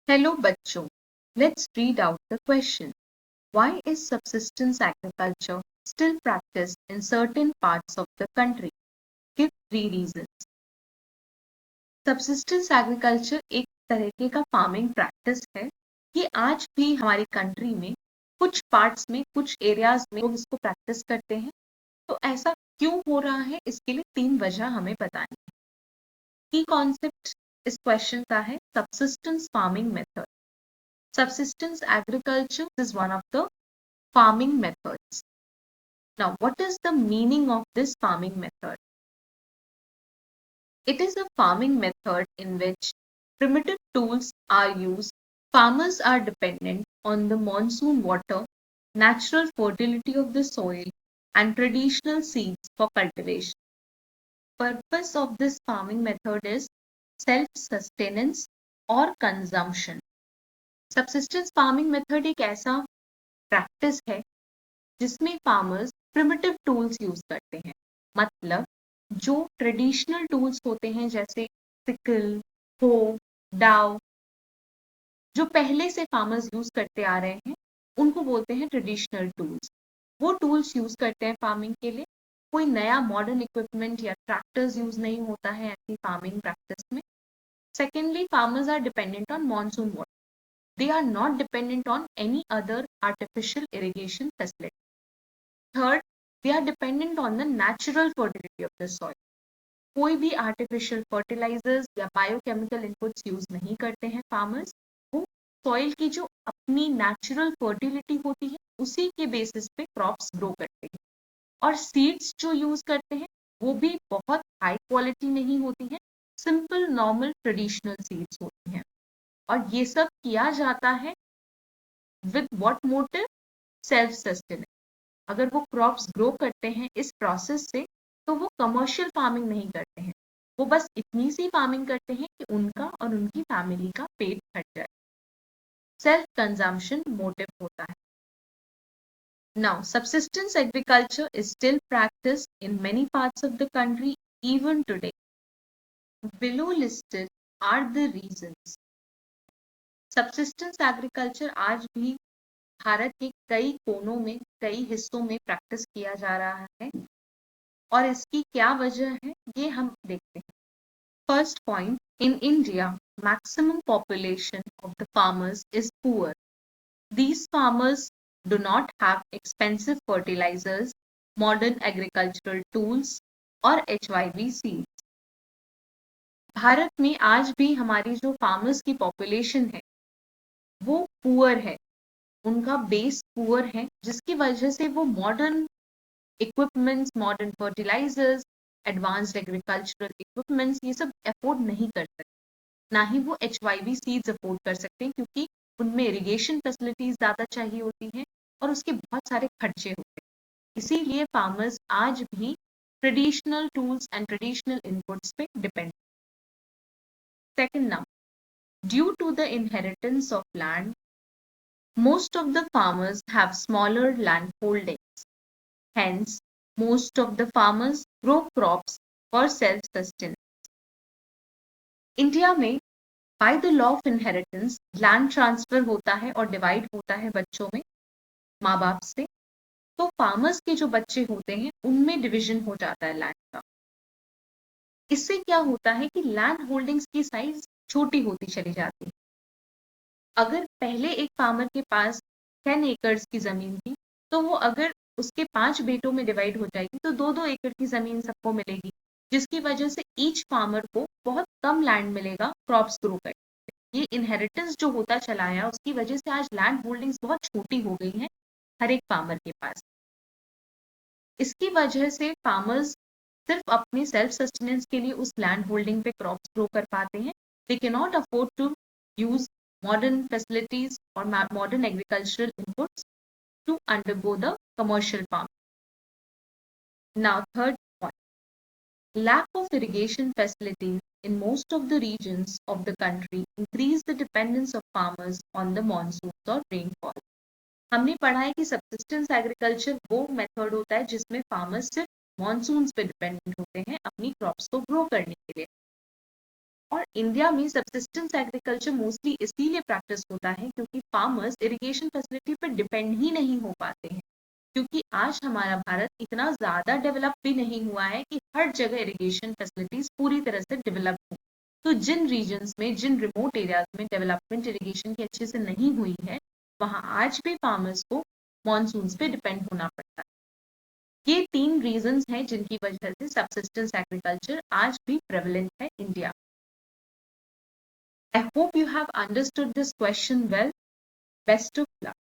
Hello बच्चों, let's read out the question. Why is subsistence agriculture still practiced in certain parts of the country? Give 3 reasons. Subsistence agriculture एक तरीके का farming practice है। ये आज भी हमारी कंट्री में कुछ पार्ट्स में, कुछ एरियाज में लोग इसको प्रैक्टिस करते हैं। तो ऐसा क्यों हो रहा है, इसके लिए 3 वजह हमें बतानी है। की कॉन्सेप्ट इस क्वेश्चन का है subsistence farming method. Subsistence agriculture is one of the farming methods. Now, what is the meaning of this farming method? It is a farming method in which primitive tools are used. Farmers are dependent on the monsoon water, natural fertility of the soil, and traditional seeds for cultivation. Purpose of this farming method is self-sustenance or consumption. Subsistence farming method एक ऐसा practice है जिसमें farmers primitive tools use करते हैं। मतलब जो traditional tools होते हैं जैसे सिकल, हो, डाव, जो पहले से फार्मर्स यूज करते आ रहे हैं उनको बोलते हैं ट्रेडिशनल टूल्स। वो टूल्स यूज करते हैं फार्मिंग के लिए। कोई नया मॉडर्न इक्विपमेंट या ट्रैक्टर्स यूज नहीं होता है ऐसी फार्मिंग प्रैक्टिस में। Secondly, farmers are dependent on monsoon water. They are not dependent on any other artificial irrigation facility. Third, they are dependent on the natural fertility of the soil. कोई भी artificial fertilizers या biochemical inputs use नहीं करते हैं farmers। वो soil की जो अपनी natural fertility होती है उसी के basis पे crops grow करते हैं। और seeds जो use करते हैं वो भी बहुत high quality नहीं होती है, simple normal traditional seeds होती हैं। और ये सब किया जाता है with what motive? Self sustenance। अगर वो क्रॉप्स ग्रो करते हैं इस प्रोसेस से तो वो कमर्शियल फार्मिंग नहीं करते हैं, वो बस इतनी सी फार्मिंग करते हैं कि उनका और उनकी फैमिली का पेट भर जाए। सेल्फ कंजम्पशन मोटिव होता है। Now, subsistence agriculture is still practiced in many parts of the country even today. Below listed are the reasons. Subsistence agriculture आज भी भारत के कई कोनों में, कई हिस्सों में प्रैक्टिस किया जा रहा है और इसकी क्या वजह है ये हम देखते हैं। First point, in India maximum population of the farmers is poor. These farmers do not have expensive fertilizers, modern agricultural tools और HYV seeds। भारत में आज भी हमारी जो फार्मर्स की पॉपुलेशन है वो पुअर है, उनका बेस पुअर है, जिसकी वजह से वो modern equipments, modern fertilizers, advanced agricultural equipments ये सब अफोर्ड नहीं कर सकते। ना ही वो HYV सीड्स अफोर्ड कर सकते हैं क्योंकि उनमें इरिगेशन फैसिलिटीज ज़्यादा चाहिए होती हैं और उसके बहुत सारे खर्चे होते हैं। इसीलिए फार्मर्स आज भी traditional tools and traditional inputs पे depend. Second number, due to the inheritance of land, most of the farmers have smaller land holdings. Hence, most of the farmers grow crops for self-sustenance. India में by the law of inheritance land transfer होता है और divide होता है बच्चों में माँ बाप से। तो फार्मर्स के जो बच्चे होते हैं उनमें डिवीजन हो जाता है लैंड का। इससे क्या होता है कि लैंड होल्डिंग्स की साइज छोटी होती चली जाती है। अगर पहले एक फार्मर के पास 10 एकड़ की जमीन थी तो वो अगर उसके 5 बेटों में डिवाइड हो जाएगी तो 2-2 एकड़ की जमीन सबको मिलेगी, जिसकी वजह से ईच फार्मर को बहुत कम लैंड मिलेगा क्रॉप्स ग्रो करने। ये इनहेरिटेंस जो होता चला आया उसकी वजह से आज लैंड होल्डिंग्स बहुत छोटी हो गई हैं हर एक फार्मर के पास। इसकी वजह से फार्मर्स सिर्फ अपने सेल्फ सस्टेनेंस के लिए उस लैंड होल्डिंग पे क्रॉप्स ग्रो कर पाते हैं। They can not afford to use modern facilities or modern agricultural inputs to undergo the commercial farming. Now, third point, lack of irrigation facilities in most of the regions of the country increase the dependence of farmers on the monsoons or rainfall. हमने पढ़ा है कि subsistence agriculture वो method होता है जिसमें farmers सिर्फ monsoons पे डिपेंडेंट होते हैं अपनी क्रॉप्स को ग्रो करने के लिए। और इंडिया में सब्सिस्टेंस एग्रीकल्चर मोस्टली इसीलिए प्रैक्टिस होता है क्योंकि फार्मर्स इरिगेशन फैसिलिटी पर डिपेंड ही नहीं हो पाते हैं, क्योंकि आज हमारा भारत इतना ज़्यादा डेवलप भी नहीं हुआ है कि हर जगह इरिगेशन फैसिलिटीज पूरी तरह से डेवलप हो। तो जिन रीजन्स में, जिन रिमोट एरियाज में डेवलपमेंट इरिगेशन की अच्छे से नहीं हुई है, वहाँ आज भी फार्मर्स को मॉनसून पे डिपेंड होना पड़ता है। ये 3 रीजन्स हैं जिनकी वजह से सब्सिस्टेंस एग्रीकल्चर आज भी प्रेवलेंट है India. I hope you have understood this question well. Best of luck.